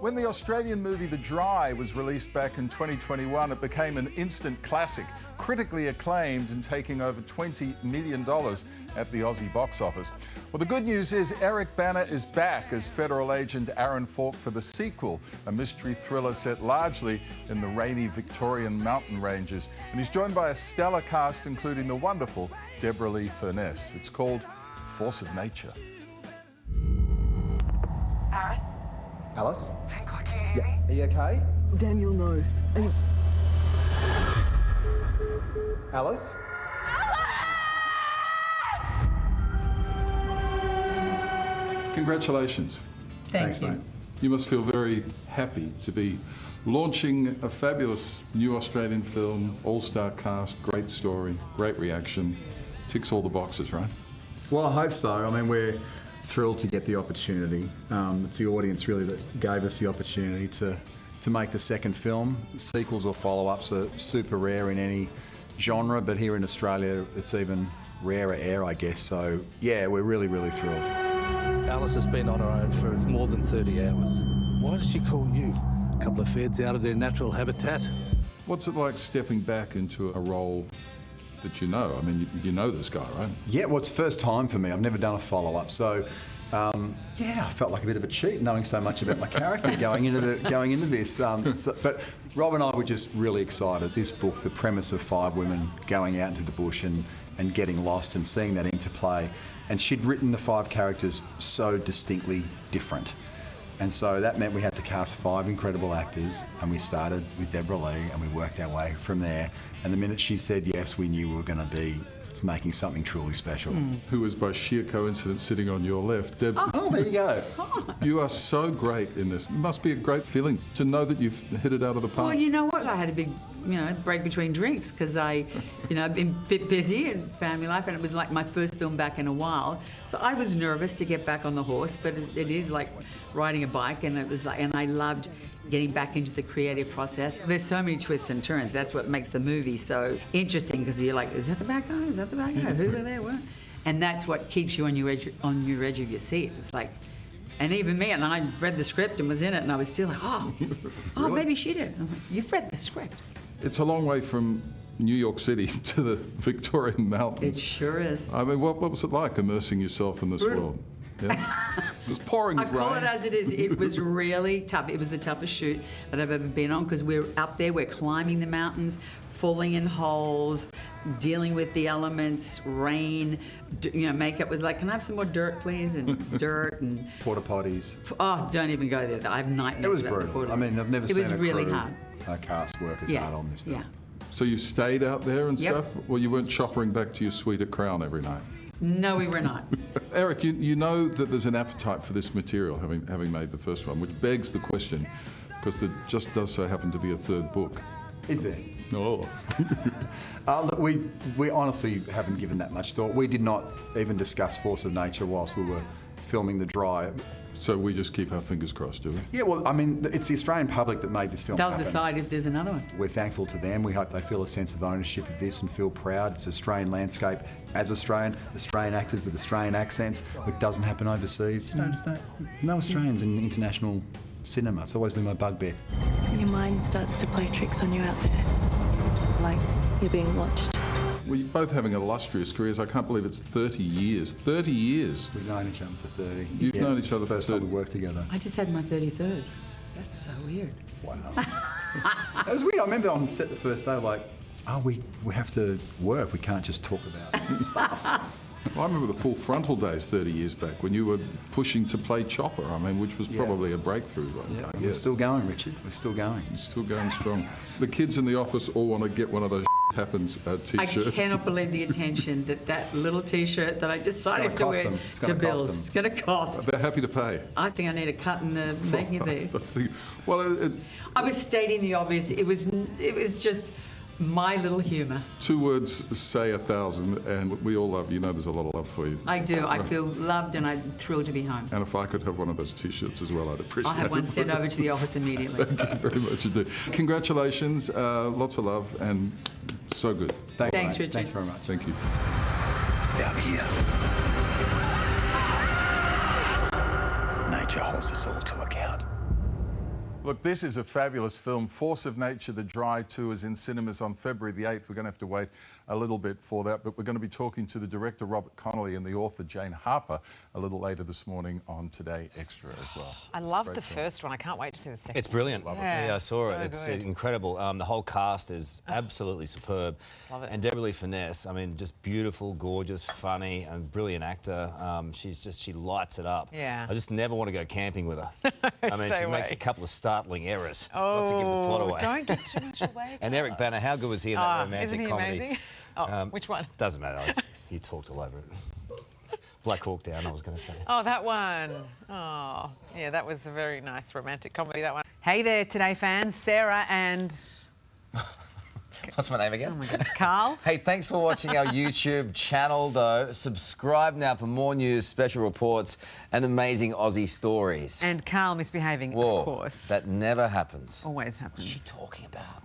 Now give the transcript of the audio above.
When the Australian movie The Dry was released back in 2021, it became an instant classic, critically acclaimed and taking over $20 million at the Aussie box office. Well, the good news is Eric Bana is back as federal agent Aaron Falk for the sequel, a mystery thriller set largely in the rainy Victorian mountain ranges. And he's joined by a stellar cast, including the wonderful Deborah Lee Furness. It's called Force of Nature. Aaron? Alice? Thank God, can you hear me? Are you okay? Daniel knows. Alice? Congratulations. Thanks, mate. You must feel very happy to be launching a fabulous new Australian film, all-star cast, great story, great reaction. Ticks all the boxes, right? Well, I hope so. I mean, we're thrilled to get the opportunity. It's the audience really that gave us the opportunity to make the second film. Sequels or follow-ups are super rare in any genre, but here in Australia it's even rarer air, I guess. So yeah, we're really, really thrilled. Alice has been on her own for more than 30 hours. Why does she call you? A couple of feds out of their natural habitat? What's it like stepping back into a role that you know? I mean, you know this guy, right? Yeah, well, it's first time for me. I've never done a follow-up, so yeah, I felt like a bit of a cheat knowing so much about my character going into this. But Rob and I were just really excited. This book, the premise of 5 women going out into the bush and getting lost and seeing that interplay, and she'd written the 5 characters so distinctly different. And so that meant we had to cast 5 incredible actors, and we started with Deborah Lee and we worked our way from there. And the minute she said yes, we knew we were going to be making something truly special. Who was by sheer coincidence sitting on your left. Deb, Oh, there you go. you are so great in this. It must be a great feeling to know that you've hit it out of the park. Well, you know what? I had a big, break between drinks because I've been a bit busy in family life, and it was like my first film back in a while. So I was nervous to get back on the horse, but it is like riding a bike, and I loved getting back into the creative process. There's so many twists and turns. That's what makes the movie so interesting, because you're like, is that the bad guy? Is that the bad guy? Who are they? What? And that's what keeps you on your edge of your seat. It's like, and even me, and I read the script and was in it, and I was still like, Really? Maybe she did. I'm like, you've read the script. It's a long way from New York City to the Victorian mountains. It sure is. I mean, what was it like immersing yourself in this Brutal. world? Yeah. It was pouring I rain. call it as it is. It was really tough. It was the toughest shoot that I've ever been on, because we're up there, we're climbing the mountains, falling in holes, dealing with the elements, rain. Makeup was like, can I have some more dirt, please? And dirt and Porta potties. oh, don't even go there. I have nightmares. It was about the brutal. porta I mean, potties. I've never It seen was a really crew, hard. a cast work as hard on this film. Yeah. So you stayed out there and Yep. stuff? Well, you weren't choppering back to your suite at Crown every night. No, we were not. Eric, you know that there's an appetite for this material, having made the first one, which begs the question, because there just does so happen to be a third book. Is there? Oh. Look, we honestly haven't given that much thought. We did not even discuss Force of Nature whilst we were filming The Dry. So we just keep our fingers crossed, do we? Yeah, well, I mean, it's the Australian public that made this film They'll happen. decide if there's another one. We're thankful to them. We hope they feel a sense of ownership of this and feel proud. It's Australian landscape as Australian actors with Australian accents. It doesn't happen overseas. No Australians in international cinema. It's always been my bugbear. Your mind starts to play tricks on you out there. Like you're being watched. Well, you're both having illustrious careers. I can't believe it's 30 years. 30 years. We've known each other for 30. You've known each it's other the for first time 30. we worked together. I just had my 33rd. That's so weird. Wow. That was weird. I remember on set the first day, like, we have to work. We can't just talk about stuff. Well, I remember the Full Frontal days 30 years back when you were pushing to play Chopper, which was probably a breakthrough. Yeah, we're still going, Richard. We're still going. You're still going strong. The kids in the office all want to get one of those happens T-shirts. I cannot believe the attention that little T-shirt that I decided to wear to Bill's. It's going to cost. They're happy to pay. I think I need a cut in the making of these. Well, I was stating the obvious. It was just my little humour. 2 words say 1,000, and we all love you. There's a lot of love for you. I do. I feel loved, and I'm thrilled to be home. And if I could have one of those T-shirts as well, I'd appreciate it. I'll have one sent over to the office immediately. Thank you very much indeed. Congratulations, lots of love, and so good. Thanks, Richard. Thanks very much. Thank you. Down here, nature holds us all to account. Look, this is a fabulous film. Force of Nature, The Dry 2 is in cinemas on February the 8th. We're going to have to wait a little bit for that, but we're going to be talking to the director, Robert Connolly, and the author, Jane Harper, a little later this morning on Today Extra as well. I loved the first one. I can't wait to see the second. It's brilliant. Yeah, I saw it. so It's good. incredible. The whole cast is absolutely superb. Love it. And Deborah Lee Finesse, I mean, just beautiful, gorgeous, funny, and brilliant actor. She lights it up. Yeah. I just never want to go camping with her. I mean, Stay she makes away. a couple of startling errors. Not to give the plot away. Don't give too much away. And Eric Bana, how good was he in that romantic isn't he comedy? amazing? Oh, which one? Doesn't matter. You talked all over it. Black Hawk Down, I was going to say. Oh, that one. Oh, yeah, that was a very nice romantic comedy, that one. Hey there, Today fans. Sarah and... What's my name again? Oh, my goodness. Carl. Hey, thanks for watching our YouTube channel, though. Subscribe now for more news, special reports, and amazing Aussie stories. And Carl misbehaving, Whoa, of course. that never happens. Always happens. What's she talking about?